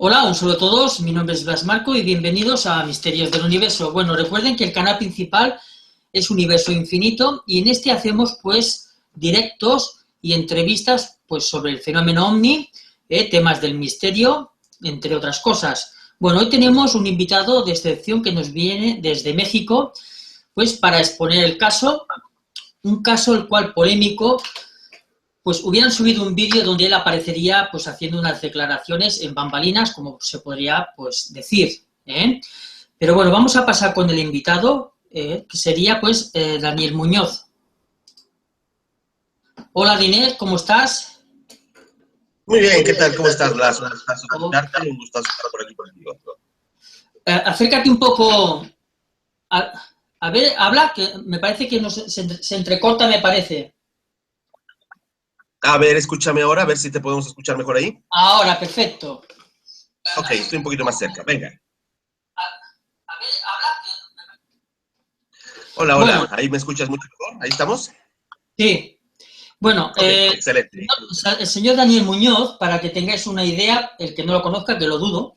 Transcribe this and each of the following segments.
Hola, un saludo a todos, mi nombre es Blas Marco y bienvenidos a Misterios del Universo. Bueno, recuerden que el canal principal es Universo Infinito y en este hacemos pues directos y entrevistas pues sobre el fenómeno OVNI, temas del misterio, entre otras cosas. Bueno, hoy tenemos un invitado de excepción que nos viene desde México pues para exponer el caso, un caso el cual polémico. Pues hubieran subido un vídeo donde él aparecería pues haciendo unas declaraciones en bambalinas, como se podría pues decir, ¿eh? Pero bueno, vamos a pasar con el invitado, que sería pues Daniel Muñoz. Hola Dinés, ¿cómo estás? Muy bien, ¿qué tal? ¿Cómo estás, Blas? Un gustazo saludarte, un gustazo estar por aquí contigo. Acércate un poco, a ver, habla, que me parece que se entrecorta, me parece. A ver, escúchame ahora, a ver si te podemos escuchar mejor ahí. Ahora, perfecto. Ok, estoy un poquito más cerca, venga. A ver, habla. Hola, hola, Bueno, ¿ahí me escuchas mucho mejor? ¿Ahí estamos? sí. Bueno, Ok, excelente. el señor Daniel Muñoz, para que tengáis una idea, el que no lo conozca, que lo dudo,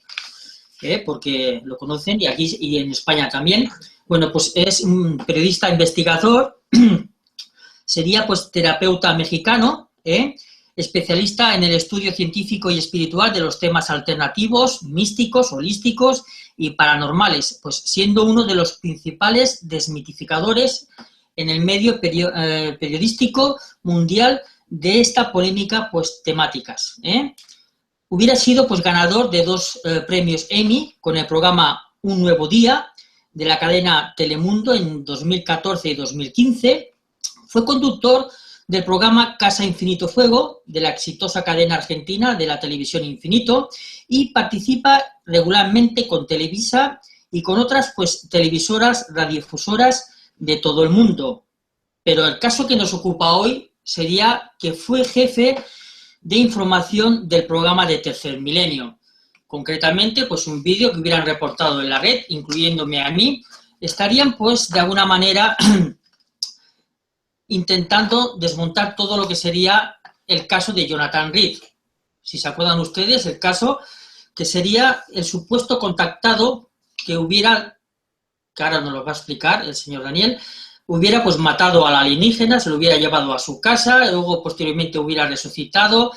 porque lo conocen y aquí y en España también. Bueno, pues es un periodista investigador, sería pues terapeuta mexicano, especialista en el estudio científico y espiritual de los temas alternativos, místicos, holísticos y paranormales, pues siendo uno de los principales desmitificadores en el medio periodístico mundial de esta polémica pues temáticas. Hubiera sido pues ganador de dos premios Emmy con el programa Un Nuevo Día de la cadena Telemundo en 2014 y 2015. Fue conductor del programa Casa Infinito Fuego de la exitosa cadena argentina de la televisión Infinito y participa regularmente con Televisa y con otras pues televisoras, radiofusoras de todo el mundo. Pero el caso que nos ocupa hoy sería que fue jefe de información del programa de Tercer Milenio. Concretamente, pues un vídeo que hubieran reportado en la red, incluyéndome a mí, estarían pues de alguna manera intentando desmontar todo lo que sería el caso de Jonathan Reed. Si se acuerdan ustedes, el caso que sería el supuesto contactado que hubiera, que ahora nos lo va a explicar el señor Daniel, hubiera pues matado al alienígena, se lo hubiera llevado a su casa, luego posteriormente hubiera resucitado,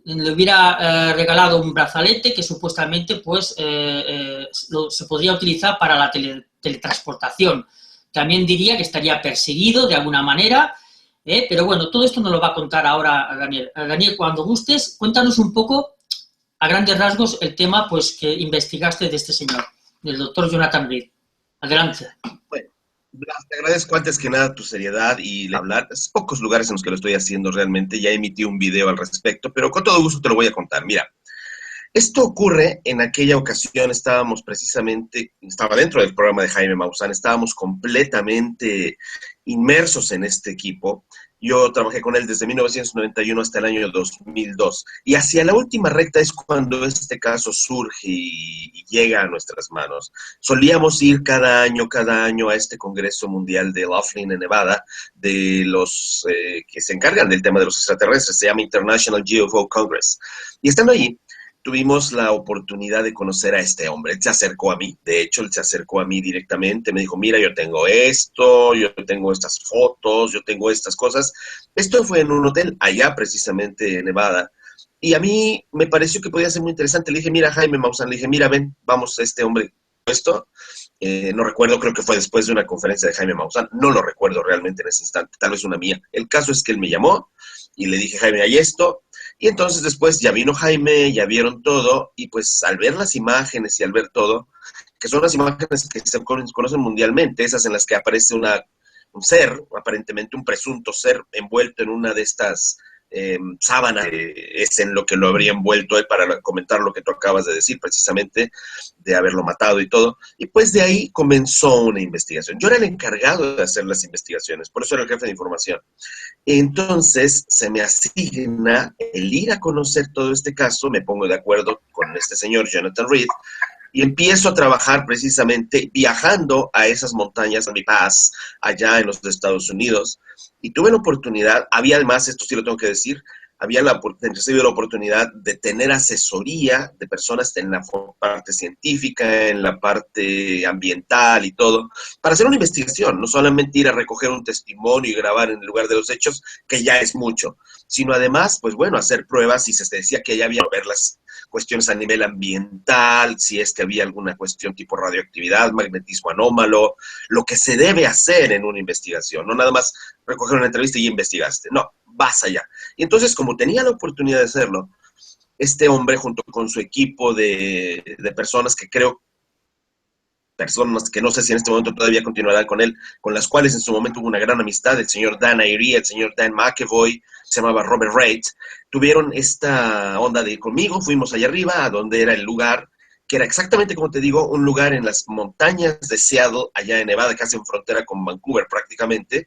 le hubiera regalado un brazalete que supuestamente pues se podría utilizar para la teletransportación. También diría que estaría perseguido de alguna manera, pero bueno, todo esto nos lo va a contar ahora Daniel. Daniel, cuando gustes, cuéntanos un poco, a grandes rasgos, el tema pues que investigaste de este señor, del doctor Jonathan Reed. Adelante. Bueno, Blas, te agradezco antes que nada tu seriedad y hablar. Es pocos lugares en los que lo estoy haciendo realmente. Ya emití un video al respecto, pero con todo gusto te lo voy a contar. Mira, esto ocurre en aquella ocasión, estábamos precisamente, estaba dentro del programa de Jaime Maussan, estábamos completamente inmersos en este equipo. Yo trabajé con él desde 1991 hasta el año 2002. Y hacia la última recta es cuando este caso surge y llega a nuestras manos. Solíamos ir cada año a este Congreso Mundial de Laughlin en Nevada, de los que se encargan del tema de los extraterrestres, se llama International UFO Congress. Y estando allí, tuvimos la oportunidad de conocer a este hombre. Él se acercó a mí, de hecho, él se acercó a mí directamente, me dijo, mira, yo tengo esto, yo tengo estas fotos, yo tengo estas cosas. Esto fue en un hotel allá precisamente en Nevada. Y a mí me pareció que podía ser muy interesante. Le dije, mira, Jaime Maussan, le dije, mira, ven, vamos, este hombre, esto. No recuerdo, creo que fue después de una conferencia de Jaime Maussan, no lo recuerdo realmente en ese instante, tal vez una mía. El caso es que él me llamó y le dije, Jaime, hay esto, y entonces después ya vino Jaime, ya vieron todo, y pues al ver las imágenes y al ver todo, que son las imágenes que se conocen mundialmente, esas en las que aparece un ser, aparentemente un presunto ser envuelto en una de estas sábanas, es en lo que lo habría envuelto él para comentar lo que tú acabas de decir, precisamente, de haberlo matado y todo. Y pues de ahí comenzó una investigación. Yo era el encargado de hacer las investigaciones, por eso era el jefe de información. Entonces se me asigna el ir a conocer todo este caso, me pongo de acuerdo con este señor Jonathan Reed y empiezo a trabajar precisamente viajando a esas montañas, a Mi Paz, allá en los Estados Unidos. Y tuve la oportunidad, había además, esto sí lo tengo que decir, recibido la oportunidad de tener asesoría de personas en la parte científica, en la parte ambiental y todo, para hacer una investigación, no solamente ir a recoger un testimonio y grabar en el lugar de los hechos, que ya es mucho, sino además, pues bueno, hacer pruebas si se decía que ya había ver las cuestiones a nivel ambiental, si es que había alguna cuestión tipo radioactividad, magnetismo anómalo, lo que se debe hacer en una investigación, no nada más recoger una entrevista y investigaste, no, vas allá. Y entonces, como tenía la oportunidad de hacerlo, este hombre junto con su equipo de personas que creo, personas que no sé si en este momento todavía continuarán con él, con las cuales en su momento hubo una gran amistad, el señor Dan Airy, el señor Dan McEvoy, se llamaba Robert Wright, tuvieron esta onda de ir conmigo, fuimos allá arriba, a donde era el lugar, que era exactamente como te digo, un lugar en las montañas de Seattle, allá en Nevada, casi en frontera con Vancouver prácticamente,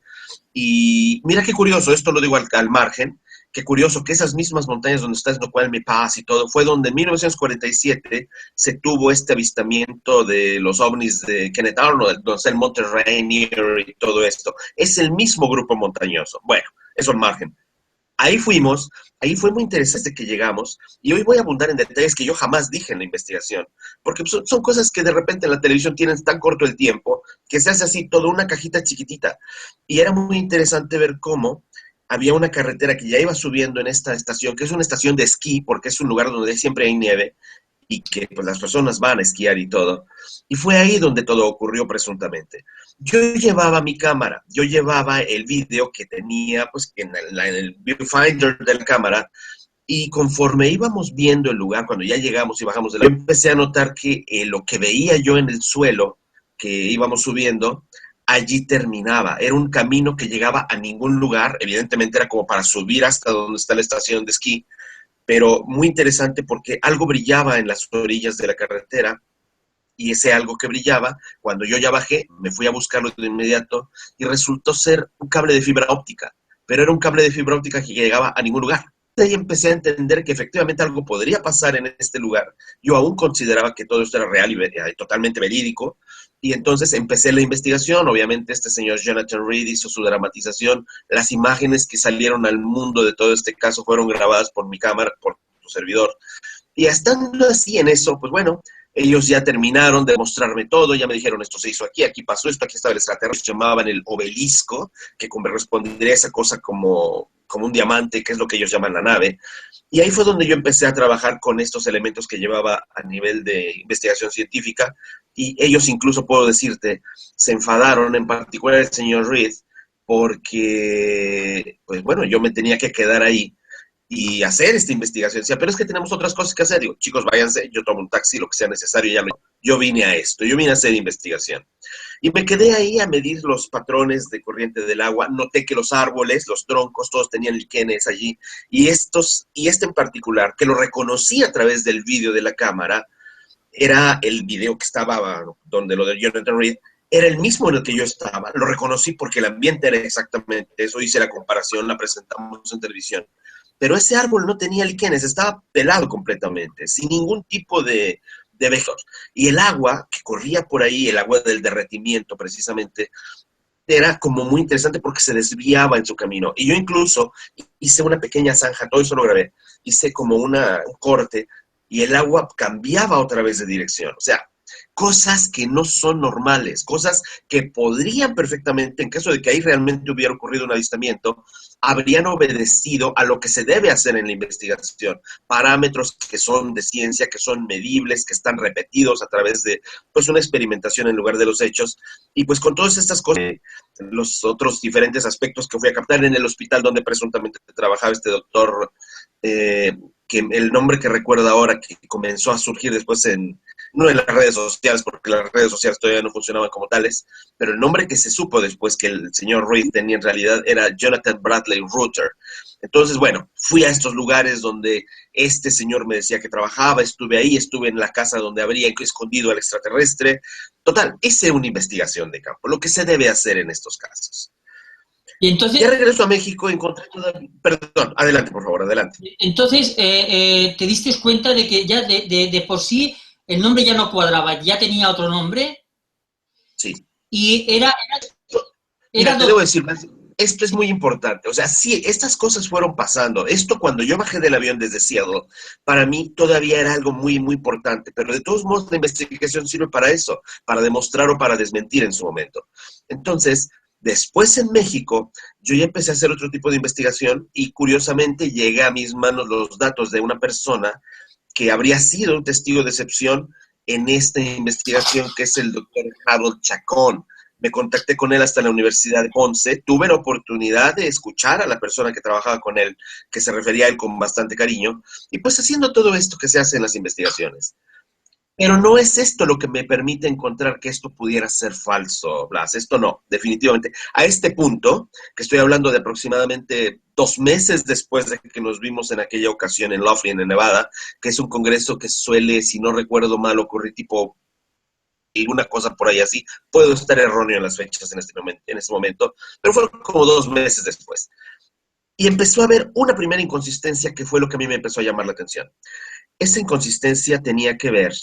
y mira qué curioso, esto lo digo al margen, qué curioso que esas mismas montañas donde está Snoqualmie Pass y todo, fue donde en 1947 se tuvo este avistamiento de los ovnis de Kenneth Arnold, donde está el Monte Rainier y todo esto. Es el mismo grupo montañoso. Bueno, eso al margen. Ahí fuimos, ahí fue muy interesante que llegamos, y hoy voy a abundar en detalles que yo jamás dije en la investigación, porque son cosas que de repente en la televisión tienen tan corto el tiempo, que se hace así toda una cajita chiquitita, y era muy interesante ver cómo había una carretera que ya iba subiendo en esta estación, que es una estación de esquí, porque es un lugar donde siempre hay nieve, y que pues las personas van a esquiar y todo, y fue ahí donde todo ocurrió presuntamente. Yo llevaba mi cámara, yo llevaba el video que tenía pues en el viewfinder de la cámara, y conforme íbamos viendo el lugar, cuando ya llegamos y bajamos de la... Yo empecé a notar que lo que veía yo en el suelo, que íbamos subiendo, allí terminaba. Era un camino que llegaba a ningún lugar, evidentemente era como para subir hasta donde está la estación de esquí, pero muy interesante porque algo brillaba en las orillas de la carretera, y ese algo que brillaba, cuando yo ya bajé, me fui a buscarlo de inmediato y resultó ser un cable de fibra óptica, pero era un cable de fibra óptica que llegaba a ningún lugar. De ahí empecé a entender que efectivamente algo podría pasar en este lugar. Yo aún consideraba que todo esto era real y totalmente verídico, y entonces empecé la investigación. Obviamente este señor Jonathan Reed hizo su dramatización. Las imágenes que salieron al mundo de todo este caso fueron grabadas por mi cámara, por tu servidor. Y estando así en eso, pues bueno, ellos ya terminaron de mostrarme todo, ya me dijeron esto se hizo aquí, aquí pasó esto, aquí estaba el extraterrestre, se llamaban el obelisco, que correspondería a esa cosa como un diamante, que es lo que ellos llaman la nave. Y ahí fue donde yo empecé a trabajar con estos elementos que llevaba a nivel de investigación científica, y ellos incluso, puedo decirte, se enfadaron, en particular el señor Reed, porque, pues bueno, yo me tenía que quedar ahí y hacer esta investigación. Decía, pero es que tenemos otras cosas que hacer. Digo, chicos, váyanse, yo tomo un taxi, lo que sea necesario, ya yo vine a esto, yo vine a hacer investigación. Y me quedé ahí a medir los patrones de corriente del agua. Noté que los árboles, los troncos, todos tenían líquenes allí. Y este en particular, que lo reconocí a través del vídeo de la cámara, era el video que estaba donde lo de Jonathan Reed, era el mismo en el que yo estaba. Lo reconocí porque el ambiente era exactamente eso. Hice la comparación, la presentamos en televisión. Pero ese árbol no tenía líquenes, estaba pelado completamente, sin ningún tipo de vegetos. Y el agua que corría por ahí, el agua del derretimiento precisamente, era como muy interesante porque se desviaba en su camino. Y yo incluso hice una pequeña zanja, todo eso lo grabé, hice como un corte, y el agua cambiaba otra vez de dirección. O sea, cosas que no son normales, cosas que podrían perfectamente, en caso de que ahí realmente hubiera ocurrido un avistamiento, habrían obedecido a lo que se debe hacer en la investigación, parámetros que son de ciencia, que son medibles, que están repetidos a través de pues una experimentación en lugar de los hechos, y pues con todas estas cosas, los otros diferentes aspectos que fui a captar en el hospital donde presuntamente trabajaba este doctor, que el nombre que recuerdo ahora, que comenzó a surgir después no en las redes sociales, porque las redes sociales todavía no funcionaban como tales, pero el nombre que se supo después que el señor Reed tenía en realidad era Jonathan Bradley Reuter. Entonces, bueno, fui a estos lugares donde este señor me decía que trabajaba, estuve ahí, estuve en la casa donde habría escondido al extraterrestre. Total, hice una investigación de campo, lo que se debe hacer en estos casos. Y entonces, Ya regreso a México, encontré todavía... Perdón, adelante, por favor, adelante. entonces te diste cuenta de que ya de por sí el nombre ya no cuadraba, ya tenía otro nombre Sí. y era Mira, te debo decir, esto es muy importante. O sea, sí, estas cosas fueron pasando. Esto cuando yo bajé del avión desde Seattle, para mí todavía era algo muy, muy importante. Pero de todos modos, la investigación sirve para eso, para demostrar o para desmentir en su momento. Entonces, después en México, yo ya empecé a hacer otro tipo de investigación y curiosamente llega a mis manos los datos de una persona que habría sido un testigo de excepción en esta investigación, que es el doctor Harold Chacón. Me contacté con él hasta la Universidad de Ponce, tuve la oportunidad de escuchar a la persona que trabajaba con él, que se refería a él con bastante cariño, y pues haciendo todo esto que se hace en las investigaciones. Pero no es esto lo que me permite encontrar que esto pudiera ser falso, Blas. Esto no, definitivamente. A este punto, que estoy hablando de aproximadamente 2 meses después de que nos vimos en aquella ocasión en Laughlin, en Nevada, que es un congreso que suele, si no recuerdo mal, ocurrir tipo alguna cosa por ahí así. Puedo estar erróneo en las fechas en este momento, pero fue como 2 meses después. Y empezó a haber una primera inconsistencia que fue lo que a mí me empezó a llamar la atención. Esa inconsistencia tenía que ver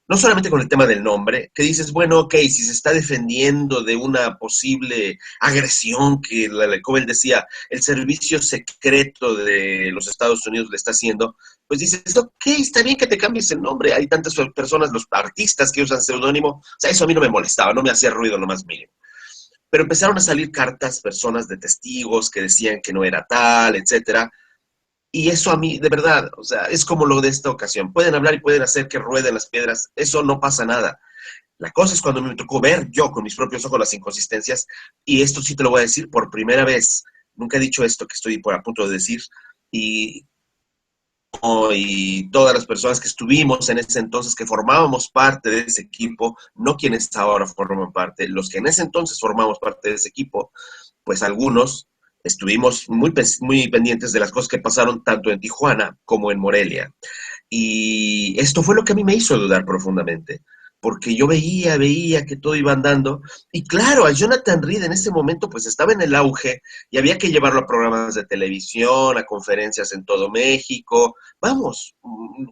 no solamente con el tema del nombre, que dices, bueno, ok, si se está defendiendo de una posible agresión que, como él decía, el servicio secreto de los Estados Unidos le está haciendo, pues dices, ok, está bien que te cambies el nombre, hay tantas personas, los artistas que usan seudónimo, o sea, eso a mí no me molestaba, no me hacía ruido lo más mínimo. Pero empezaron a salir cartas, personas de testigos que decían que no era tal, etcétera. Y eso a mí, de verdad, o sea, es como lo de esta ocasión. Pueden hablar y pueden hacer que rueden las piedras, eso no pasa nada. La cosa es cuando me tocó ver yo con mis propios ojos las inconsistencias, y esto sí te lo voy a decir por primera vez. Nunca he dicho esto que estoy por a punto de decir, y, y todas las personas que estuvimos en ese entonces, que formábamos parte de ese equipo, no quienes ahora forman parte, los que en ese entonces formamos parte de ese equipo, pues algunos estuvimos muy pendientes de las cosas que pasaron tanto en Tijuana como en Morelia. Y esto fue lo que a mí me hizo dudar profundamente, porque yo veía que todo iba andando, y claro, a Jonathan Reed en ese momento pues estaba en el auge, y había que llevarlo a programas de televisión, a conferencias en todo México, vamos,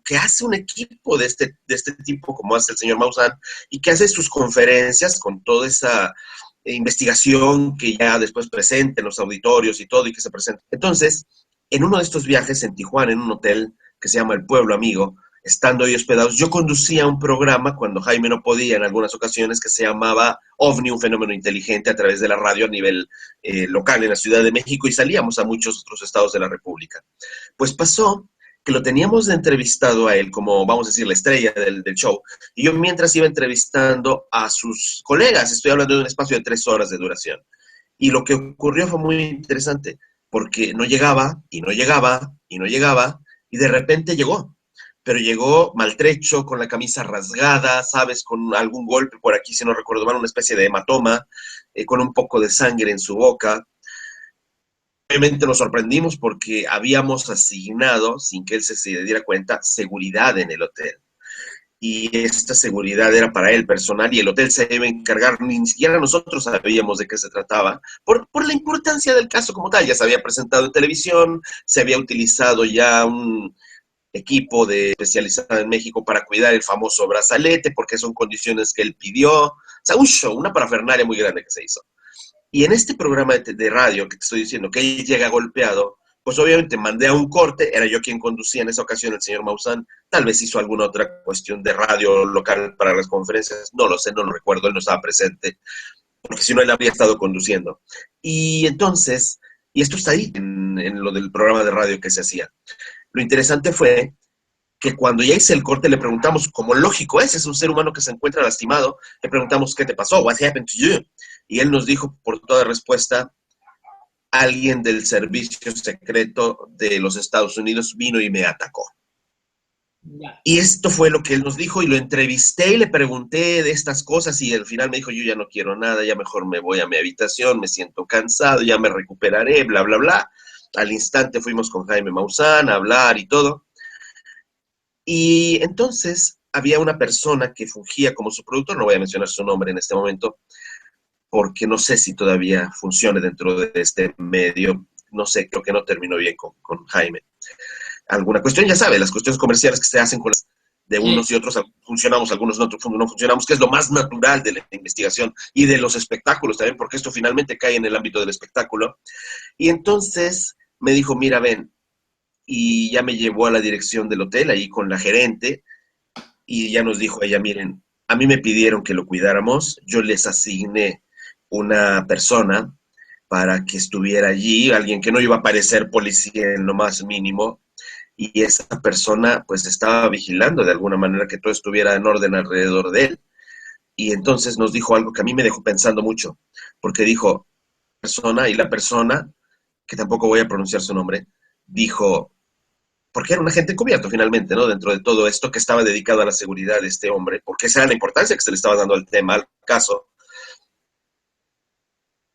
que hace un equipo de este tipo como hace el señor Maussan, y que hace sus conferencias con toda esa investigación que ya después presenta en los auditorios y todo, y que se presenta. Entonces, en uno de estos viajes en Tijuana, en un hotel que se llama El Pueblo Amigo, estando ahí hospedados, yo conducía un programa cuando Jaime no podía en algunas ocasiones, que se llamaba OVNI, un fenómeno inteligente, a través de la radio a nivel local en la Ciudad de México, y salíamos a muchos otros estados de la República. Pues pasó que lo teníamos de entrevistado a él como, vamos a decir, la estrella del show, y yo mientras iba entrevistando a sus colegas, estoy hablando de un espacio de 3 horas de duración. Y lo que ocurrió fue muy interesante, porque no llegaba, y no llegaba, y no llegaba, y de repente llegó. Pero llegó maltrecho, con la camisa rasgada, ¿sabes? Con algún golpe por aquí, si no recuerdo mal, una especie de hematoma, con un poco de sangre en su boca. Obviamente nos sorprendimos porque habíamos asignado, sin que él se diera cuenta, seguridad en el hotel. Y esta seguridad era para él personal, y el hotel se iba a encargar, ni siquiera nosotros sabíamos de qué se trataba, por la importancia del caso como tal. Ya se había presentado en televisión, se había utilizado ya un equipo especializado en México para cuidar el famoso brazalete, porque son condiciones que él pidió. O sea, un show, una parafernalia muy grande que se hizo. Y en este programa de radio que te estoy diciendo, que él llega golpeado, pues obviamente mandé a un corte, era yo quien conducía en esa ocasión, el señor Maussan, tal vez hizo alguna otra cuestión de radio local para las conferencias, no lo sé, no lo recuerdo, él no estaba presente, porque si no él habría estado conduciendo. Y entonces, y esto está ahí, en lo del programa de radio que se hacía. Lo interesante fue que cuando ya hice el corte le preguntamos, como lógico es un ser humano que se encuentra lastimado, le preguntamos, ¿qué te pasó? What happened to you? Y él nos dijo por toda respuesta, alguien del servicio secreto de los Estados Unidos vino y me atacó. Ya. Y esto fue lo que él nos dijo, y lo entrevisté y le pregunté de estas cosas, y al final me dijo, yo ya no quiero nada, ya mejor me voy a mi habitación, me siento cansado, ya me recuperaré, bla, bla, bla. Al instante fuimos con Jaime Maussan a hablar y todo. Y entonces había una persona que fungía como su productor, no voy a mencionar su nombre en este momento, porque no sé si todavía funcione dentro de este medio, no sé, creo que no terminó bien con Jaime. Alguna cuestión, ya sabe, las cuestiones comerciales que se hacen con las de unos y otros funcionamos, algunos no funcionamos, que es lo más natural de la investigación y de los espectáculos también, porque esto finalmente cae en el ámbito del espectáculo. Y entonces me dijo, mira, ven, y ya me llevó a la dirección del hotel, ahí con la gerente, y ya nos dijo ella, miren, a mí me pidieron que lo cuidáramos, yo les asigné una persona para que estuviera allí, alguien que no iba a parecer policía en lo más mínimo, y esa persona pues estaba vigilando de alguna manera que todo estuviera en orden alrededor de él. Y entonces nos dijo algo que a mí me dejó pensando mucho, porque dijo, persona, y la persona, que tampoco voy a pronunciar su nombre, dijo, porque era un agente encubierto finalmente, ¿no? Dentro de todo esto que estaba dedicado a la seguridad de este hombre, porque esa era la importancia que se le estaba dando al tema, al caso.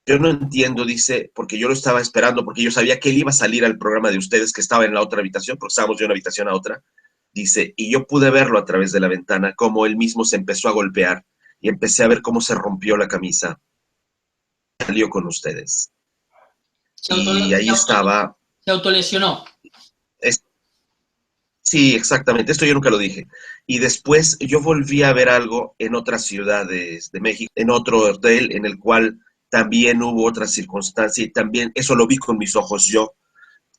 Yo no entiendo, dice, porque yo lo estaba esperando, porque yo sabía que él iba a salir al programa de ustedes, que estaba en la otra habitación, porque estábamos de una habitación a otra. Dice, y yo pude verlo a través de la ventana, cómo él mismo se empezó a golpear, y empecé a ver cómo se rompió la camisa. Salió con ustedes. Y ahí estaba. Se autolesionó. Sí, exactamente. Esto yo nunca lo dije. Y después yo volví a ver algo en otras ciudades de México, en otro hotel en el cual también hubo otra circunstancia y también eso lo vi con mis ojos yo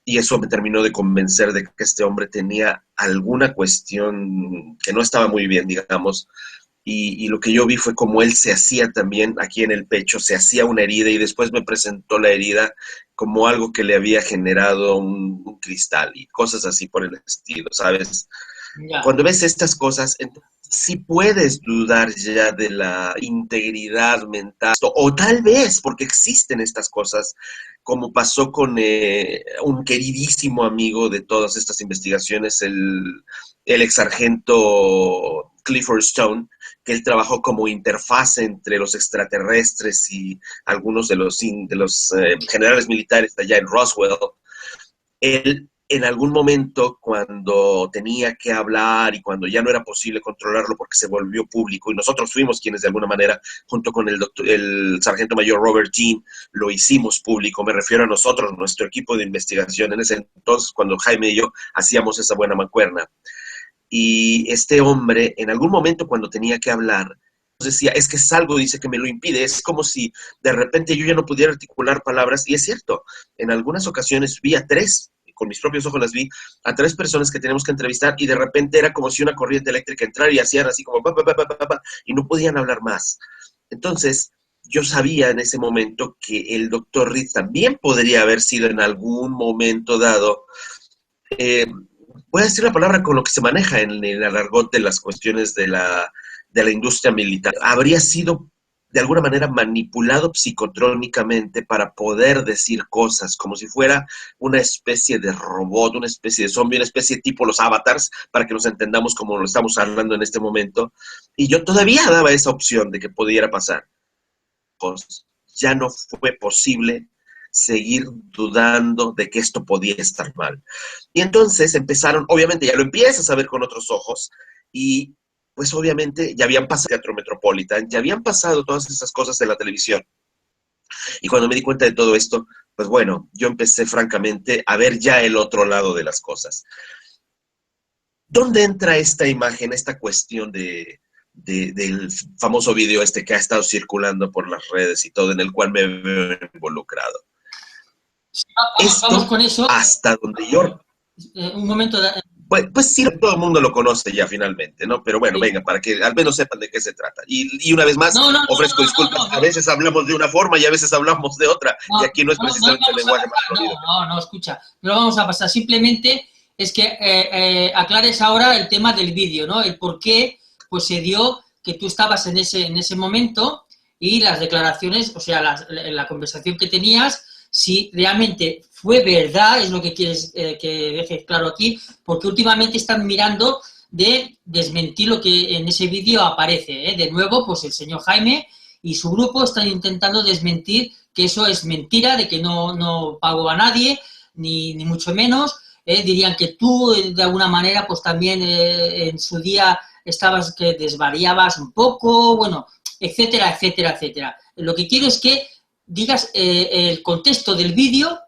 y eso me terminó de convencer de que este hombre tenía alguna cuestión que no estaba muy bien, digamos, y lo que yo vi fue como él se hacía también aquí en el pecho, se hacía una herida y después me presentó la herida como algo que le había generado un cristal y cosas así por el estilo, ¿sabes? Ya. Cuando ves estas cosas, sí puedes dudar ya de la integridad mental, o tal vez porque existen estas cosas, como pasó con un queridísimo amigo de todas estas investigaciones, el ex sargento Clifford Stone, que él trabajó como interfaz entre los extraterrestres y algunos de los generales militares allá en Roswell. Él en algún momento, cuando tenía que hablar y cuando ya no era posible controlarlo porque se volvió público, y nosotros fuimos quienes de alguna manera, junto con el sargento mayor Robert Jean, lo hicimos público, me refiero a nosotros, nuestro equipo de investigación, en ese entonces, cuando Jaime y yo hacíamos esa buena mancuerna. Y este hombre, en algún momento cuando tenía que hablar, decía, es que es algo, dice, que me lo impide, es como si de repente yo ya no pudiera articular palabras, y es cierto, en algunas ocasiones vi a tres, con mis propios ojos las vi, a tres personas que tenemos que entrevistar, y de repente era como si una corriente eléctrica entrara y hacían así como, y no podían hablar más. Entonces, yo sabía en ese momento que el doctor Reed también podría haber sido en algún momento dado, voy a decir la palabra con lo que se maneja en el argot de las cuestiones de la industria militar, habría sido de alguna manera manipulado psicotrónicamente para poder decir cosas, como si fuera una especie de robot, una especie de zombie, una especie tipo los avatars, para que nos entendamos como lo estamos hablando en este momento. Y yo todavía daba esa opción de que pudiera pasar. Pues ya no fue posible seguir dudando de que esto podía estar mal. Y entonces empezaron, obviamente ya lo empiezas a ver con otros ojos, y pues obviamente ya habían pasado Teatro Metropolitan, ya habían pasado todas esas cosas de la televisión. Y cuando me di cuenta de todo esto, pues bueno, yo empecé francamente a ver ya el otro lado de las cosas. ¿Dónde entra esta imagen, esta cuestión del famoso video este que ha estado circulando por las redes y todo, en el cual me veo involucrado? Vamos con eso. Hasta donde yo... un momento. Pues sí, todo el mundo lo conoce ya finalmente, ¿no? Pero bueno, sí, venga, para que al menos sepan de qué se trata. Y una vez más, ofrezco disculpas. A veces hablamos de una forma y a veces hablamos de otra. Y aquí no es precisamente el lenguaje más florido. No, escucha. No lo vamos a pasar. Simplemente es que aclares ahora el tema del vídeo, ¿no? El por qué pues, se dio que tú estabas en ese momento y las declaraciones, o sea, la conversación que tenías, si realmente fue verdad, es lo que quieres que dejes claro aquí, porque últimamente están mirando de desmentir lo que en ese vídeo aparece. De nuevo, pues el señor Jaime y su grupo están intentando desmentir que eso es mentira, de que no pagó a nadie, ni mucho menos. Dirían que tú, de alguna manera, pues también en su día estabas que desvariabas un poco, bueno, etcétera, etcétera, etcétera. Lo que quiero es que digas el contexto del vídeo,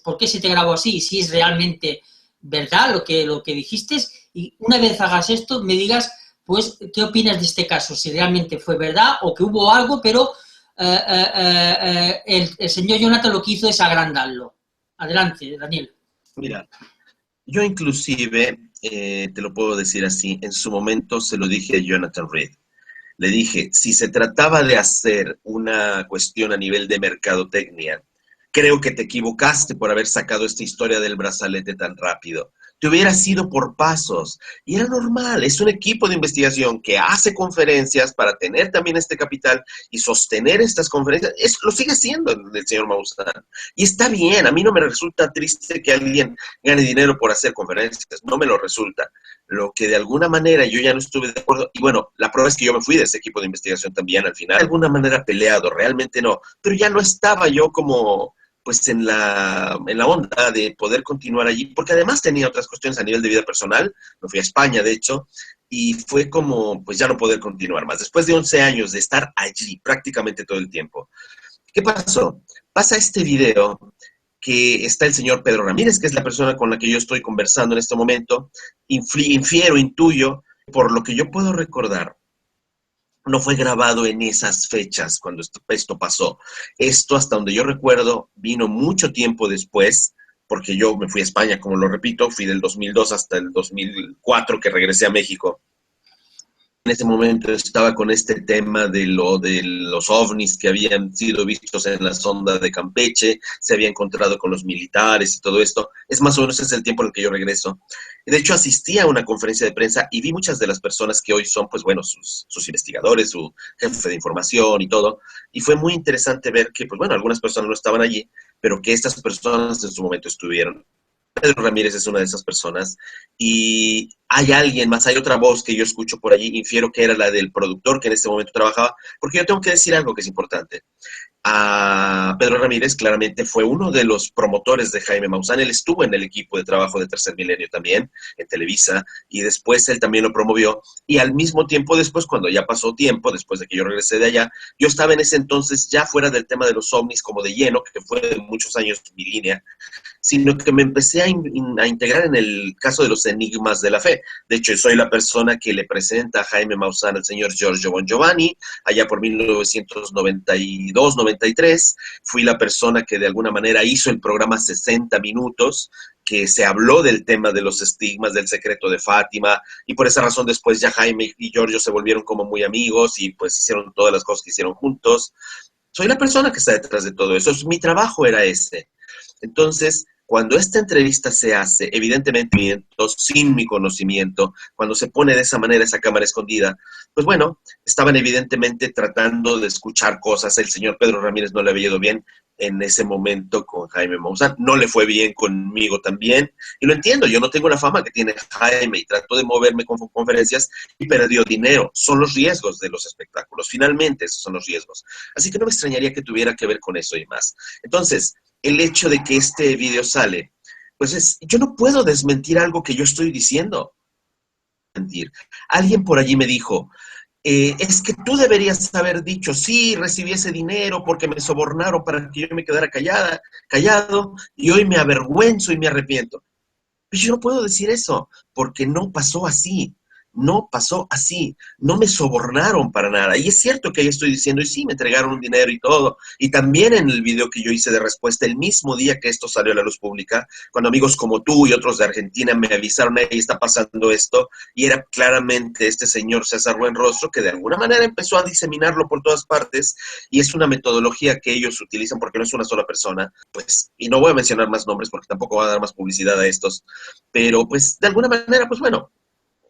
por qué se te grabó así, si es realmente verdad lo que dijiste, y una vez hagas esto me digas, pues, ¿qué opinas de este caso? Si realmente fue verdad o que hubo algo, pero el señor Jonathan lo que hizo es agrandarlo. Adelante, Daniel. Mira, yo inclusive, te lo puedo decir así, en su momento se lo dije a Jonathan Reed. Le dije, si se trataba de hacer una cuestión a nivel de mercadotecnia, creo que te equivocaste por haber sacado esta historia del brazalete tan rápido. Te hubieras ido por pasos. Y era normal, es un equipo de investigación que hace conferencias para tener también este capital y sostener estas conferencias. Lo sigue siendo el señor Maussan. Y está bien, a mí no me resulta triste que alguien gane dinero por hacer conferencias, no me lo resulta. Lo que de alguna manera yo ya no estuve de acuerdo, y bueno, la prueba es que yo me fui de ese equipo de investigación también al final, de alguna manera peleado, realmente no, pero ya no estaba yo como pues en la onda de poder continuar allí, porque además tenía otras cuestiones a nivel de vida personal, me fui a España de hecho, y fue como pues ya no poder continuar más, después de 11 años de estar allí prácticamente todo el tiempo. ¿Qué pasó? Pasa este video que está el señor Pedro Ramírez, que es la persona con la que yo estoy conversando en este momento, infiero, intuyo, por lo que yo puedo recordar, no fue grabado en esas fechas cuando esto pasó. Esto, hasta donde yo recuerdo, vino mucho tiempo después, porque yo me fui a España, como lo repito, fui del 2002 hasta el 2004 que regresé a México. En ese momento estaba con este tema de los ovnis que habían sido vistos en la sonda de Campeche, se había encontrado con los militares y todo esto. Es más o menos ese es el tiempo en el que yo regreso. De hecho, asistí a una conferencia de prensa y vi muchas de las personas que hoy son, pues bueno, sus investigadores, su jefe de información y todo. Y fue muy interesante ver que, pues bueno, algunas personas no estaban allí, pero que estas personas en su momento estuvieron. Pedro Ramírez es una de esas personas y hay alguien más, hay otra voz que yo escucho por allí, infiero que era la del productor que en este momento trabajaba, porque yo tengo que decir algo que es importante. A Pedro Ramírez claramente fue uno de los promotores de Jaime Maussan, él estuvo en el equipo de trabajo de Tercer Milenio también, en Televisa, y después él también lo promovió, y al mismo tiempo después, cuando ya pasó tiempo, después de que yo regresé de allá, yo estaba en ese entonces ya fuera del tema de los ovnis como de lleno, que fue de muchos años mi línea, sino que me empecé a integrar en el caso de los enigmas de la fe. De hecho, soy la persona que le presenta a Jaime Maussan al señor Giorgio Bongiovanni, allá por 1992-93. Fui la persona que de alguna manera hizo el programa 60 Minutos, que se habló del tema de los estigmas, del secreto de Fátima, y por esa razón después ya Jaime y Giorgio se volvieron como muy amigos y pues hicieron todas las cosas que hicieron juntos. Soy la persona que está detrás de todo eso. Mi trabajo era ese. Entonces, cuando esta entrevista se hace, evidentemente sin mi conocimiento, cuando se pone de esa manera esa cámara escondida, pues bueno, estaban evidentemente tratando de escuchar cosas. El señor Pedro Ramírez no le había ido bien en ese momento con Jaime Maussan, no le fue bien conmigo también, y lo entiendo, yo no tengo la fama que tiene Jaime y trato de moverme con conferencias y perdió dinero. Son los riesgos de los espectáculos, finalmente esos son los riesgos. Así que no me extrañaría que tuviera que ver con eso y más. Entonces, el hecho de que este video sale, pues yo no puedo desmentir algo que yo estoy diciendo. Mentir. Alguien por allí me dijo, es que tú deberías haber dicho, sí, recibí ese dinero porque me sobornaron para que yo me quedara callado, y hoy me avergüenzo y me arrepiento. Pero yo no puedo decir eso, porque no pasó así. No pasó así, no me sobornaron para nada. Y es cierto que ahí estoy diciendo, y sí, me entregaron un dinero y todo. Y también en el video que yo hice de respuesta, el mismo día que esto salió a la luz pública, cuando amigos como tú y otros de Argentina me avisaron, ahí está pasando esto, y era claramente este señor César Buenrostro, que de alguna manera empezó a diseminarlo por todas partes, y es una metodología que ellos utilizan porque no es una sola persona, pues, y no voy a mencionar más nombres porque tampoco va a dar más publicidad a estos, pero pues de alguna manera, pues bueno,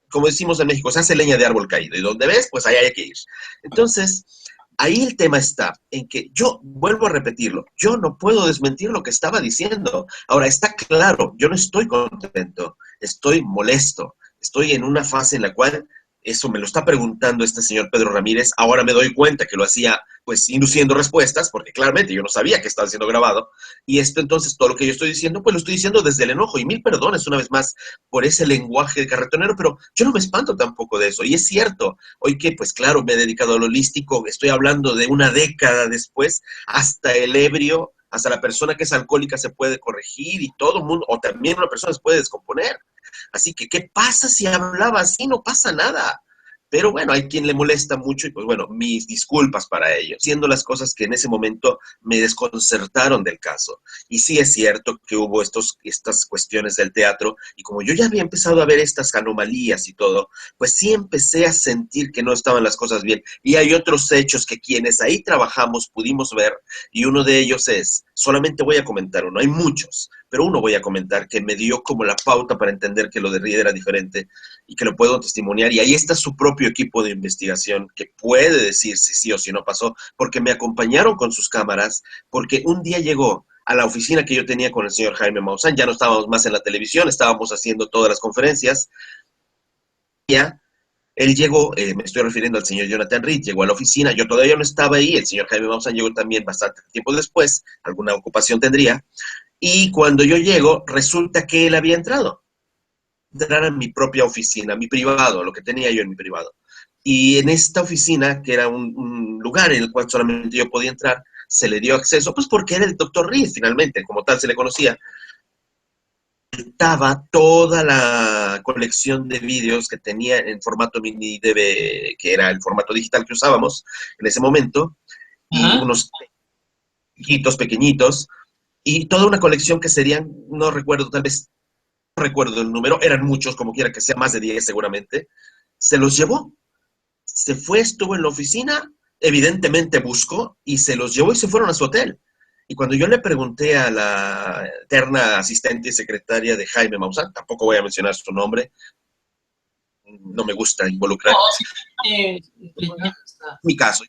como decimos en México, se hace leña de árbol caído, y donde ves, pues ahí hay que ir. Entonces, ahí el tema está en que yo, vuelvo a repetirlo, yo no puedo desmentir lo que estaba diciendo. Ahora, está claro, yo no estoy contento, estoy molesto, estoy en una fase en la cual eso me lo está preguntando este señor Pedro Ramírez. Ahora me doy cuenta que lo hacía, pues, induciendo respuestas, porque claramente yo no sabía que estaba siendo grabado. Y esto, entonces, todo lo que yo estoy diciendo, pues lo estoy diciendo desde el enojo. Y mil perdones, una vez más, por ese lenguaje de carretonero, pero yo no me espanto tampoco de eso. Y es cierto, hoy que, pues claro, me he dedicado a lo holístico, estoy hablando de una década después, hasta el ebrio Hasta la persona que es alcohólica se puede corregir y todo el mundo, o también una persona se puede descomponer. Así que, ¿qué pasa si hablaba así? No pasa nada. Pero bueno, hay quien le molesta mucho y pues bueno, mis disculpas para ellos, siendo las cosas que en ese momento me desconcertaron del caso. Y sí es cierto que hubo estas cuestiones del teatro y como yo ya había empezado a ver estas anomalías y todo, pues sí empecé a sentir que no estaban las cosas bien. Y hay otros hechos que quienes ahí trabajamos pudimos ver y uno de ellos es, solamente voy a comentar uno, hay muchos, pero uno voy a comentar que me dio como la pauta para entender que lo de Reed era diferente y que lo puedo testimoniar. Y ahí está su propio equipo de investigación que puede decir si sí o si no pasó, porque me acompañaron con sus cámaras, porque un día llegó a la oficina que yo tenía con el señor Jaime Maussan, ya no estábamos más en la televisión, estábamos haciendo todas las conferencias. Ya, él llegó, me estoy refiriendo al señor Jonathan Reed, llegó a la oficina, yo todavía no estaba ahí, el señor Jaime Maussan llegó también bastante tiempo después, alguna ocupación tendría, y cuando yo llego, resulta que él había entrado. Entrar a mi propia oficina, mi privado, lo que tenía yo en mi privado. Y en esta oficina, que era un lugar en el cual solamente yo podía entrar, se le dio acceso, pues porque era el doctor Reed, finalmente, como tal se le conocía. Estaba toda la colección de vídeos que tenía en formato mini DV, que era el formato digital que usábamos en ese momento, y Ajá. unos chiquitos, pequeñitos, y toda una colección que serían, no recuerdo, tal vez no recuerdo el número, eran muchos, como quiera que sea, más de 10 seguramente, se los llevó, se fue, estuvo en la oficina, evidentemente buscó y se los llevó y se fueron a su hotel. Y cuando yo le pregunté a la eterna asistente y secretaria de Jaime Maussan, tampoco voy a mencionar su nombre, no me gusta No, involucrar, sí, ya está. mi caso,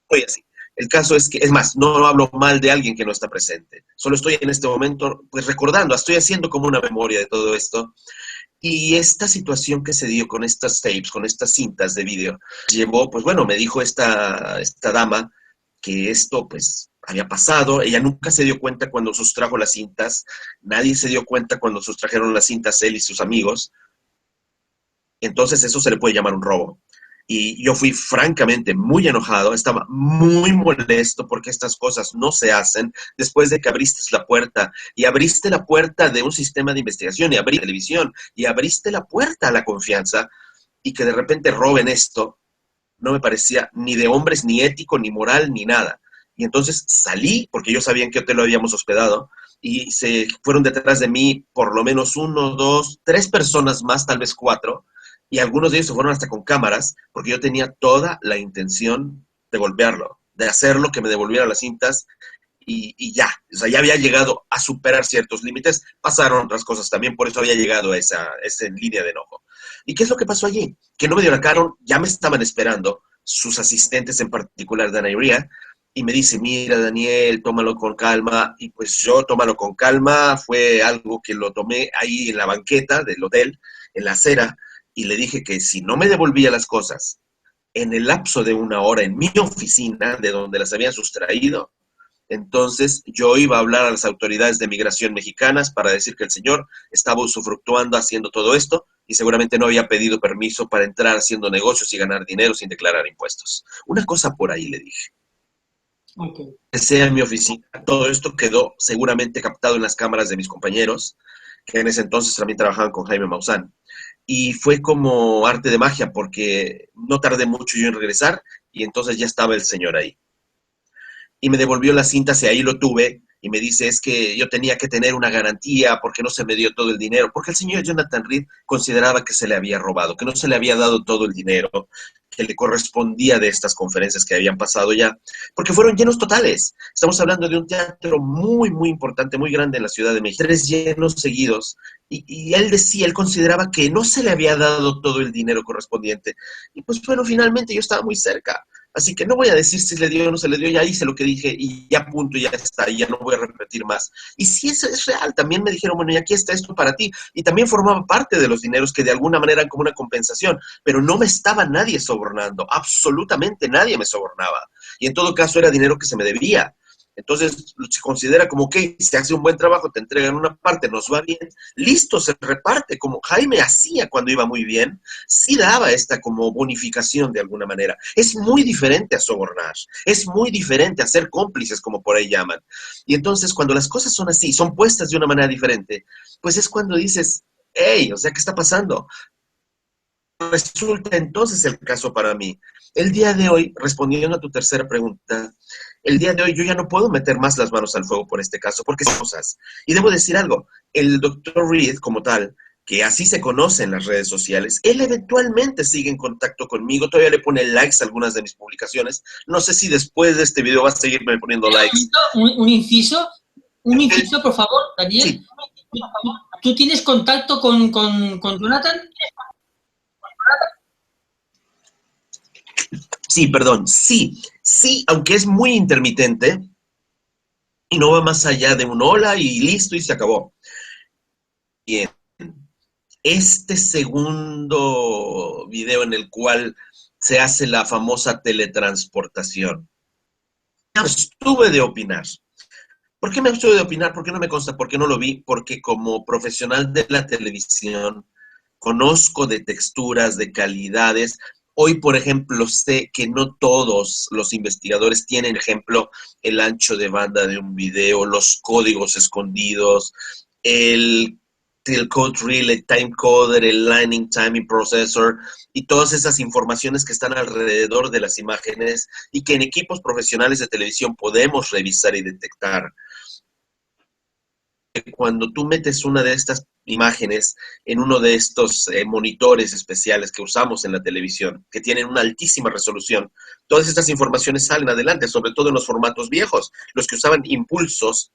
estoy así. El caso es que, es más, no hablo mal de alguien que no está presente. Solo estoy en este momento, pues recordando, estoy haciendo como una memoria de todo esto. Y esta situación que se dio con estas tapes, con estas cintas de vídeo, llevó, pues bueno, me dijo esta dama que esto pues había pasado, ella nunca se dio cuenta cuando sustrajo las cintas, nadie se dio cuenta cuando sustrajeron las cintas él y sus amigos, entonces eso se le puede llamar un robo. Y yo fui francamente muy enojado, estaba muy molesto porque estas cosas no se hacen después de que abriste la puerta y abriste la puerta de un sistema de investigación y abriste la televisión y abriste la puerta a la confianza y que de repente roben esto, no me parecía ni de hombres, ni ético, ni moral, ni nada. Y entonces salí, porque yo sabía en qué hotel lo habíamos hospedado, y se fueron detrás de mí por lo menos uno, dos, tres personas más, tal vez cuatro, y algunos de ellos se fueron hasta con cámaras, porque yo tenía toda la intención de golpearlo, de hacerlo, que me devolviera las cintas, y ya, o sea, ya había llegado a superar ciertos límites, pasaron otras cosas también, por eso había llegado a esa línea de enojo. ¿Y qué es lo que pasó allí? Que no me delacaron, ya me estaban esperando, sus asistentes en particular, Dana y Ria, y me dice, mira Daniel, tómalo con calma, y pues yo tómalo con calma, fue algo que lo tomé ahí en la banqueta del hotel, en la acera, y le dije que si no me devolvía las cosas en el lapso de una hora en mi oficina, de donde las habían sustraído, entonces yo iba a hablar a las autoridades de migración mexicanas para decir que el señor estaba usufructuando haciendo todo esto y seguramente no había pedido permiso para entrar haciendo negocios y ganar dinero sin declarar impuestos. Una cosa por ahí le dije. Okay. Sea en mi oficina, todo esto quedó seguramente captado en las cámaras de mis compañeros, que en ese entonces también trabajaban con Jaime Maussan. Y fue como arte de magia porque no tardé mucho yo en regresar y entonces ya estaba el señor ahí y me devolvió las cintas y ahí lo tuve y me dice es que yo tenía que tener una garantía porque no se me dio todo el dinero, porque el señor Jonathan Reed consideraba que se le había robado, que no se le había dado todo el dinero que le correspondía de estas conferencias que habían pasado ya, porque fueron llenos totales. Estamos hablando de un teatro muy, muy importante, muy grande en la Ciudad de México, 3 llenos seguidos, y él decía, él consideraba que no se le había dado todo el dinero correspondiente. Y pues bueno, finalmente yo estaba muy cerca. Así que no voy a decir si le dio o no se le dio, ya hice lo que dije y ya punto, ya está, y ya no voy a repetir más. Y si es real, también me dijeron, bueno, y aquí está esto para ti. Y también formaba parte de los dineros que de alguna manera eran como una compensación, pero no me estaba nadie sobornando, absolutamente nadie me sobornaba. Y en todo caso era dinero que se me debía. Entonces se considera como que se hace un buen trabajo, te entregan una parte, nos va bien, listo, se reparte, como Jaime hacía cuando iba muy bien, sí daba esta como bonificación de alguna manera. Es muy diferente a sobornar, es muy diferente a ser cómplices, como por ahí llaman. Y entonces cuando las cosas son así, son puestas de una manera diferente, pues es cuando dices, hey, o sea, ¿qué está pasando? Resulta entonces el caso para mí. El día de hoy, respondiendo a tu tercera pregunta, el día de hoy yo ya no puedo meter más las manos al fuego por este caso, porque son cosas. Y debo decir algo, el doctor Reed como tal, que así se conoce en las redes sociales, él eventualmente sigue en contacto conmigo, todavía le pone likes a algunas de mis publicaciones. No sé si después de este video va a seguirme poniendo likes. Un inciso, por favor, Daniel. Sí. ¿Tú tienes contacto con Jonathan? Sí, perdón, sí, aunque es muy intermitente y no va más allá de un hola y listo y se acabó. Bien, este segundo video en el cual se hace la famosa teletransportación, me abstuve de opinar. ¿Por qué me abstuve de opinar? ¿Por qué no me consta? ¿Por qué no lo vi? Porque como profesional de la televisión, conozco de texturas, de calidades. Hoy, por ejemplo, sé que no todos los investigadores tienen, ejemplo, el ancho de banda de un video, los códigos escondidos, el code relay, timecoder, el lining timing processor y todas esas informaciones que están alrededor de las imágenes y que en equipos profesionales de televisión podemos revisar y detectar. Cuando tú metes una de estas imágenes en uno de estos monitores especiales que usamos en la televisión, que tienen una altísima resolución, todas estas informaciones salen adelante, sobre todo en los formatos viejos, los que usaban impulsos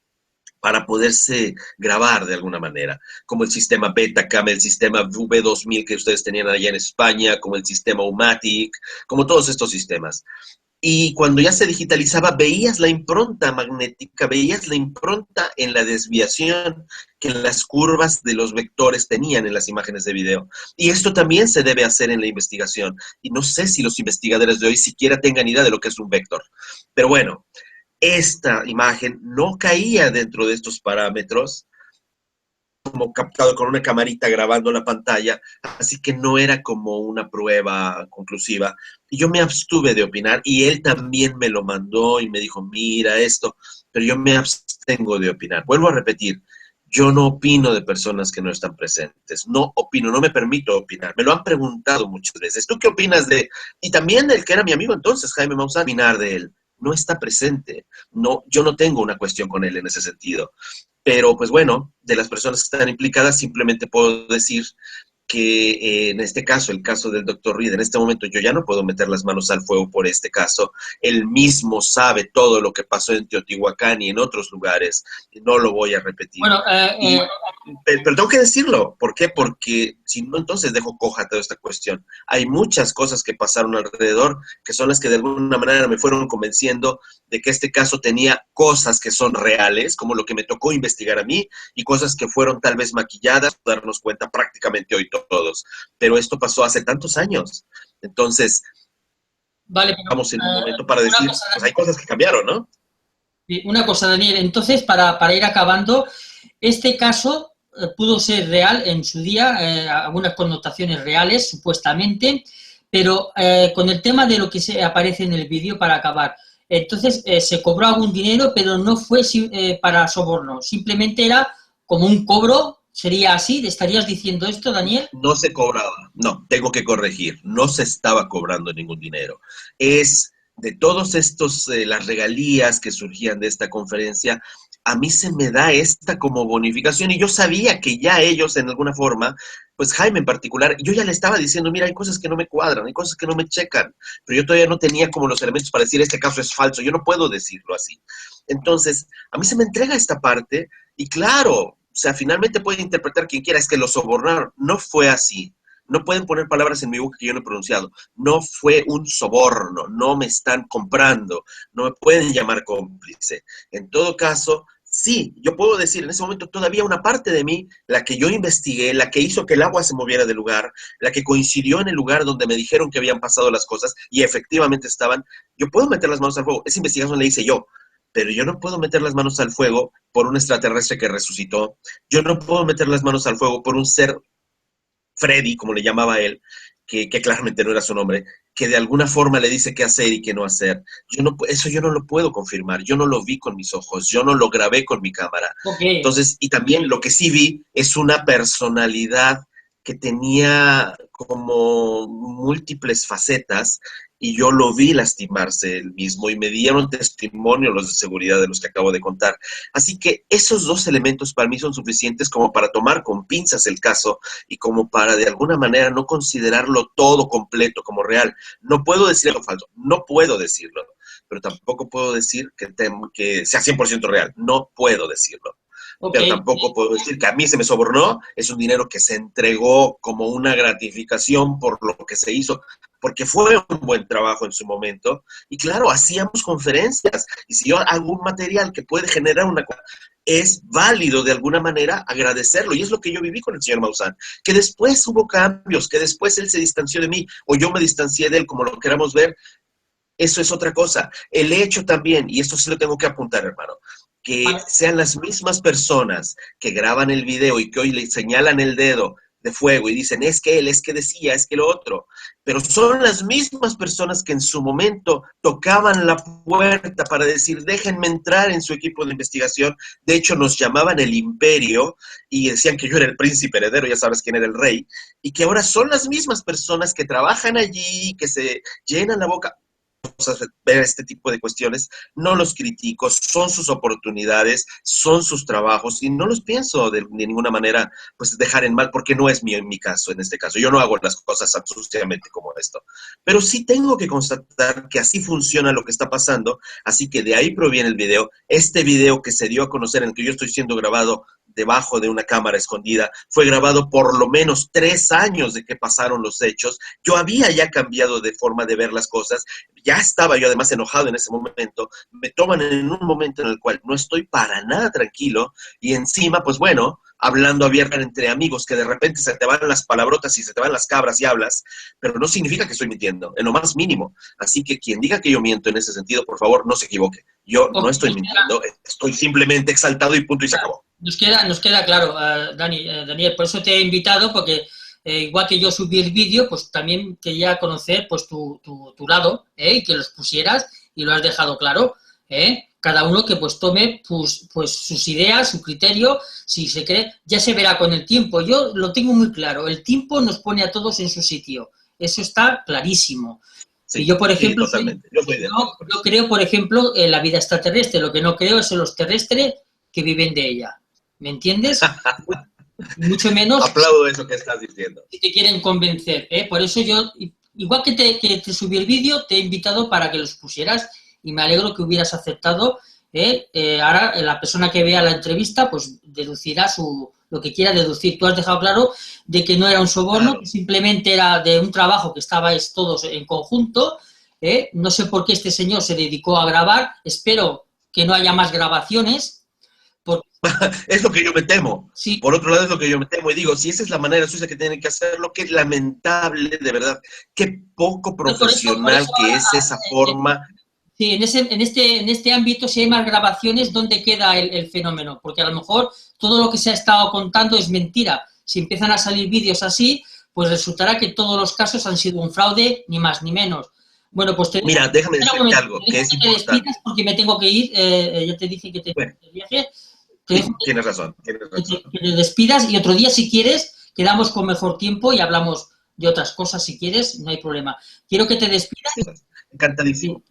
para poderse grabar de alguna manera, como el sistema Betacam, el sistema V2000 que ustedes tenían allá en España, como el sistema Umatic, como todos estos sistemas. Y cuando ya se digitalizaba, veías la impronta magnética, veías la impronta en la desviación que las curvas de los vectores tenían en las imágenes de video. Y esto también se debe hacer en la investigación. Y no sé si los investigadores de hoy siquiera tengan idea de lo que es un vector. Pero bueno, esta imagen no caía dentro de estos parámetros, como captado con una camarita grabando la pantalla, así que no era como una prueba conclusiva. Y yo me abstuve de opinar y él también me lo mandó y me dijo, mira esto, pero yo me abstengo de opinar. Vuelvo a repetir, yo no opino de personas que no están presentes, no opino, no me permito opinar. Me lo han preguntado muchas veces. ¿Tú qué opinas de...? Y también del que era mi amigo entonces, Jaime Maussan, opinar de él. No está presente. No, yo no tengo una cuestión con él en ese sentido. Pero, pues bueno, de las personas que están implicadas, simplemente puedo decir que en este caso, el caso del doctor Reed, en este momento yo ya no puedo meter las manos al fuego por este caso. Él mismo sabe todo lo que pasó en Teotihuacán y en otros lugares. No lo voy a repetir. Bueno, pero tengo que decirlo. ¿Por qué? Porque si no, entonces dejo coja toda esta cuestión. Hay muchas cosas que pasaron alrededor que son las que de alguna manera me fueron convenciendo de que este caso tenía cosas que son reales, como lo que me tocó investigar a mí, y cosas que fueron tal vez maquilladas, darnos cuenta prácticamente hoy todos. Pero esto pasó hace tantos años. Entonces, vale, vamos en un momento para decir, pues hay cosas que cambiaron, ¿no? Una cosa, Daniel, entonces, para ir acabando, este caso pudo ser real en su día, algunas connotaciones reales, supuestamente, pero con el tema de lo que se aparece en el vídeo para acabar. Entonces, se cobró algún dinero, pero no fue para soborno, simplemente era como un cobro. ¿Sería así? ¿Estarías diciendo esto, Daniel? No se cobraba, no, tengo que corregir, no se estaba cobrando ningún dinero. Es de todos estos, las regalías que surgían de esta conferencia, a mí se me da esta como bonificación y yo sabía que ya ellos en alguna forma, pues Jaime en particular, yo ya le estaba diciendo, mira, hay cosas que no me cuadran, hay cosas que no me checan, pero yo todavía no tenía como los elementos para decir, este caso es falso, yo no puedo decirlo así. Entonces, a mí se me entrega esta parte y claro, o sea, finalmente puede interpretar quien quiera, es que lo sobornaron. No fue así. No pueden poner palabras en mi boca que yo no he pronunciado. No fue un soborno, no me están comprando, no me pueden llamar cómplice. En todo caso, sí, yo puedo decir en ese momento todavía una parte de mí, la que yo investigué, la que hizo que el agua se moviera del lugar, la que coincidió en el lugar donde me dijeron que habían pasado las cosas y efectivamente estaban, yo puedo meter las manos al fuego. Esa investigación la hice yo. pero yo no puedo meter las manos al fuego por un extraterrestre que resucitó, yo no puedo meter las manos al fuego por un ser Freddy, como le llamaba él, que claramente no era su nombre, que de alguna forma le dice qué hacer y qué no hacer. Eso yo no lo puedo confirmar, yo no lo vi con mis ojos, yo no lo grabé con mi cámara. Ok. Entonces, y también lo que sí vi es una personalidad que tenía como múltiples facetas y yo lo vi lastimarse él mismo y me dieron testimonio los de seguridad de los que acabo de contar. Así que esos dos elementos para mí son suficientes como para tomar con pinzas el caso y como para de alguna manera no considerarlo todo completo como real. No puedo decir algo falso, no puedo decirlo, pero tampoco puedo decir que sea 100% real, no puedo decirlo. Ok. Pero tampoco puedo decir que a mí se me sobornó, es un dinero que se entregó como una gratificación por lo que se hizo, porque fue un buen trabajo en su momento, y claro, hacíamos conferencias, y si yo hago un material que puede generar una cosa, es válido de alguna manera agradecerlo, y es lo que yo viví con el señor Maussan, que después hubo cambios, que después él se distanció de mí, o yo me distancié de él, como lo queramos ver, eso es otra cosa. El hecho también, y esto sí lo tengo que apuntar, hermano, que sean las mismas personas que graban el video y que hoy le señalan el dedo de fuego y dicen, es que él, es que decía, es que lo otro, pero son las mismas personas que en su momento tocaban la puerta para decir, déjenme entrar en su equipo de investigación. De hecho, nos llamaban el imperio y decían que yo era el príncipe heredero, ya sabes quién era el rey, y que ahora son las mismas personas que trabajan allí, que se llenan la boca ver este tipo de cuestiones, no los critico, son sus oportunidades, son sus trabajos y no los pienso de ninguna manera pues dejar en mal porque no es mi caso en este caso, yo no hago las cosas absolutamente como esto, pero sí tengo que constatar que así funciona lo que está pasando, así que de ahí proviene el video, este video que se dio a conocer en el que yo estoy siendo grabado debajo de una cámara escondida, fue grabado por lo menos 3 años de que pasaron los hechos, yo había ya cambiado de forma de ver las cosas, ya estaba yo además enojado en ese momento, me toman en un momento en el cual no estoy para nada tranquilo y encima, pues bueno, hablando abiertamente entre amigos, que de repente se te van las palabrotas y se te van las cabras y hablas, pero no significa que estoy mintiendo, en lo más mínimo. Así que quien diga que yo miento en ese sentido, por favor, no se equivoque. Yo no estoy mintiendo, estoy simplemente exaltado y punto y se acabó. Nos queda claro, Daniel, por eso te he invitado, porque igual que yo subí el vídeo, pues también quería conocer pues tu lado, y que los pusieras, y lo has dejado claro, cada uno que pues tome pues sus ideas, su criterio, si se cree, ya se verá con el tiempo. Yo lo tengo muy claro, el tiempo nos pone a todos en su sitio, eso está clarísimo. Sí, y yo, por ejemplo, sí, totalmente. yo creo, por ejemplo, en la vida extraterrestre, lo que no creo es en los terrestres que viven de ella. ¿Me entiendes? Mucho menos aplaudo eso que estás diciendo. Si te quieren convencer, Por eso yo, igual que te subí el vídeo, te he invitado para que los pusieras y me alegro que hubieras aceptado. Ahora la persona que vea la entrevista pues deducirá lo que quiera deducir. Tú has dejado claro de que no era un soborno, claro, que simplemente era de un trabajo que estabais todos en conjunto. No sé por qué este señor se dedicó a grabar, espero que no haya más grabaciones. Es lo que yo me temo. Sí. Por otro lado, es lo que yo me temo. Y digo, si esa es la manera suya que tienen que hacerlo, qué lamentable, de verdad. Qué poco profesional por eso, que es esa forma. Sí, en este ámbito, si hay más grabaciones, ¿dónde queda el fenómeno? Porque a lo mejor todo lo que se ha estado contando es mentira. Si empiezan a salir vídeos así, pues resultará que todos los casos han sido un fraude, ni más ni menos. Bueno, pues mira, déjame decirte algo que es importante. Te despidas porque me tengo que ir. Ya te dije que te viaje. Sí, tienes razón. Que te despidas y otro día, si quieres, quedamos con mejor tiempo y hablamos de otras cosas, si quieres, no hay problema. Quiero que te despidas. Encantadísimo.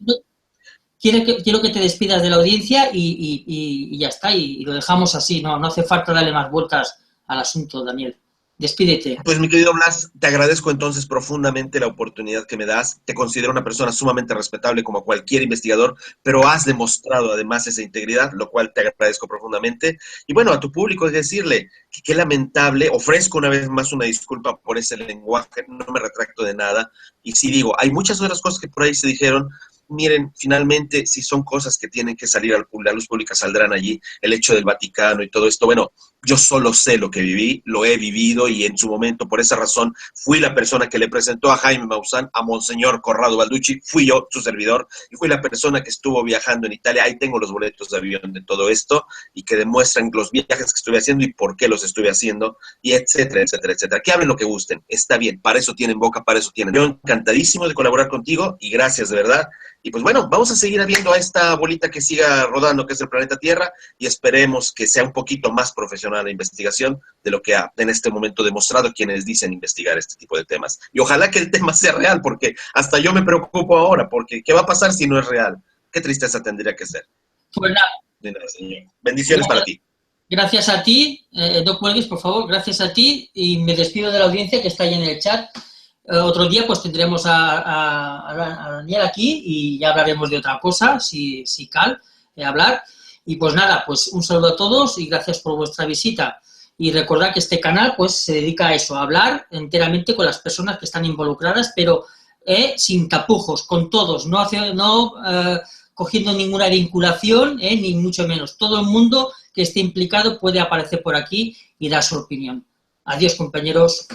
Quiero que te despidas de la audiencia y ya está, y lo dejamos así, no hace falta darle más vueltas al asunto, Daniel. Despídete. Pues mi querido Blas, te agradezco entonces profundamente la oportunidad que me das. Te considero una persona sumamente respetable como cualquier investigador, pero has demostrado además esa integridad, lo cual te agradezco profundamente. Y bueno, a tu público es decirle que qué lamentable, ofrezco una vez más una disculpa por ese lenguaje, no me retracto de nada. Y sí digo, hay muchas otras cosas que por ahí se dijeron. Miren, finalmente, si son cosas que tienen que salir a la luz pública, saldrán allí, el hecho del Vaticano y todo esto. Bueno, Yo solo sé lo que viví, lo he vivido y en su momento, por esa razón, fui la persona que le presentó a Jaime Maussan, a Monseñor Corrado Balducci, fui yo, su servidor, y fui la persona que estuvo viajando en Italia. Ahí tengo los boletos de avión de todo esto y que demuestran los viajes que estuve haciendo y por qué los estuve haciendo, y etcétera, etcétera, etcétera. Que hablen lo que gusten, está bien, para eso tienen boca, para eso tienen. Yo encantadísimo de colaborar contigo y gracias de verdad. Y pues bueno, vamos a seguir viendo a esta bolita que siga rodando, que es el planeta Tierra, y esperemos que sea un poquito más profesional la investigación de lo que ha en este momento demostrado quienes dicen investigar este tipo de temas. Y ojalá que el tema sea real, porque hasta yo me preocupo ahora, porque ¿qué va a pasar si no es real? Qué tristeza tendría que ser. Pues nada. De nada, señor. Bendiciones para ti. Gracias a ti, no cuelgues, por favor, gracias a ti, y me despido de la audiencia que está ahí en el chat. Otro día pues tendremos a Daniel aquí y ya hablaremos de otra cosa, si cal hablar. Y pues nada, pues un saludo a todos y gracias por vuestra visita. Y recordad que este canal pues se dedica a eso, a hablar enteramente con las personas que están involucradas, pero sin tapujos, con todos, no cogiendo ninguna vinculación, ni mucho menos. Todo el mundo que esté implicado puede aparecer por aquí y dar su opinión. Adiós, compañeros.